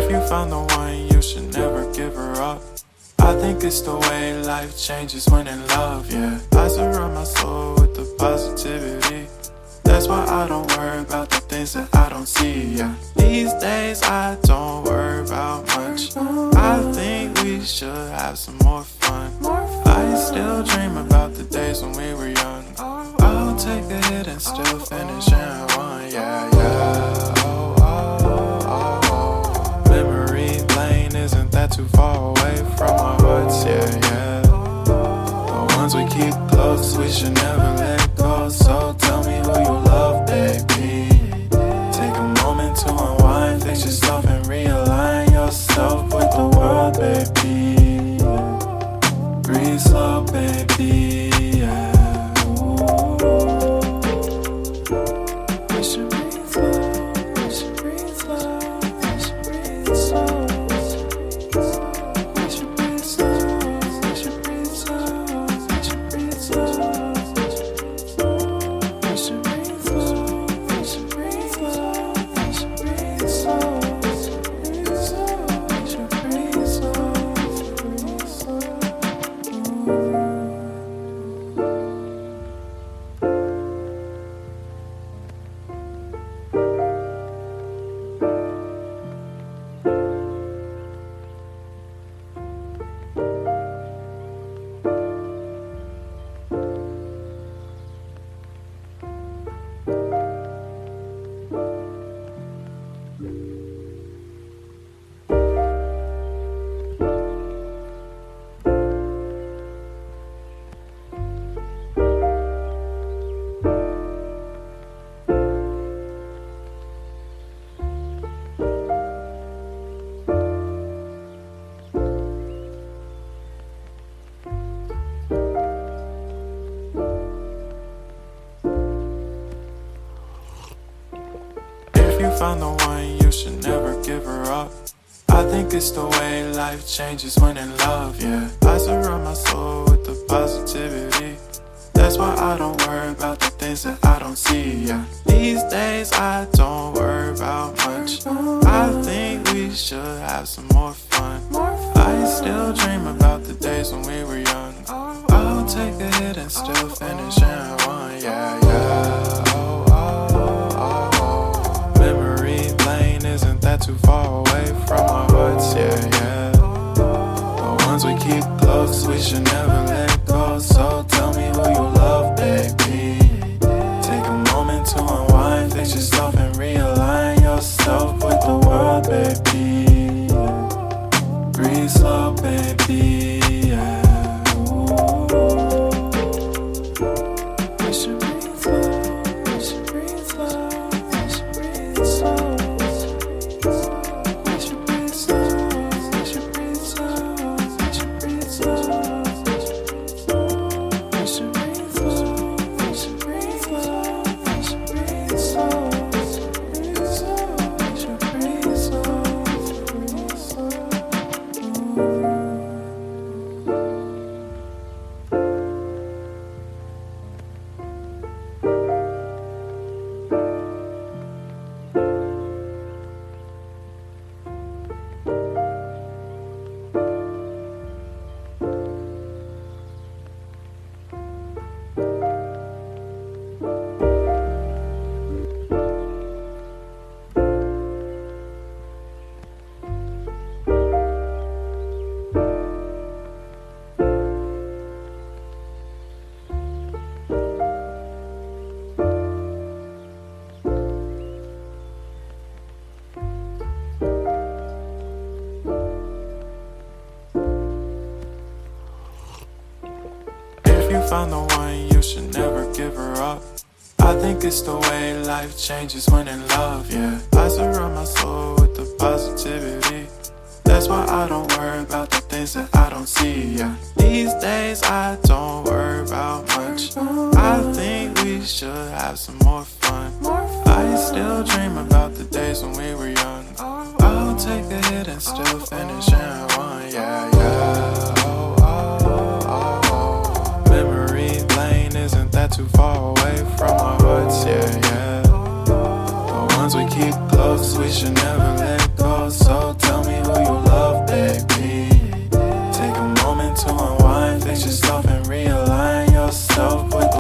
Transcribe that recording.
If you found the one, you should never give her up. I think it's the way life changes when in love, yeah. I surround my soul with the positivity. That's why I don't worry about the things that I don't see, yeah. These days I don't worry about much. I think we should have some more fun. I still dream about the days when we were young. I'll take a hit and still finish in one, yeah, yeah. Oh, oh, oh, oh. Memory lane isn't that too far away from our hearts, yeah, yeah. The ones we keep close, we should never let go. So tell me who you love, baby. Take a moment to unwind, fix yourself and realign yourself with the world, baby. Breathe slow, baby, yeah. We should breathe slow, we should breathe slow, we should breathe slow. We should breathe slow, we should breathe slow, we should breathe slow. We should breathe slow, we should breathe slow, we should breathe slow. We should breathe slow, breathe slow. If you found the one, you should never give her up. I think it's the way life changes when in love, yeah. I surround my soul with the positivity. That's why I don't worry about the things that I don't see, yeah. These days I don't worry about much. I think we should have some more fun. I still dream about the days when we were young. I'll take a hit and still finish in one, yeah, yeah. Oh, oh, oh, oh. Memory lane isn't that too far away from our hearts, yeah, yeah. The ones we keep close, we should never let go. So tell me who you love, baby. Take a moment to unwind, fix yourself and realign yourself with the world, baby. Breathe slow, baby, yeah. We should breathe slow, we should breathe slow, we should breathe slow. We should breathe slow, we should breathe slow, we should breathe slow. We should breathe slow, we should breathe slow, we should breathe slow. We should breathe slow, breathe slow. If you found the one, you should never give her up. I think it's the way life changes when in love, yeah. I surround my soul with the positivity. That's why I don't worry about the things that I don't see, yeah. These days I don't worry about much. I think we should have some more fun. I still dream about the days when we were young. I'll take a hit and still finish in one, yeah, yeah. Oh, oh, oh, oh. Memory lane isn't that too far away from our hearts, yeah, yeah. The ones we keep close, we should never let go. So tell me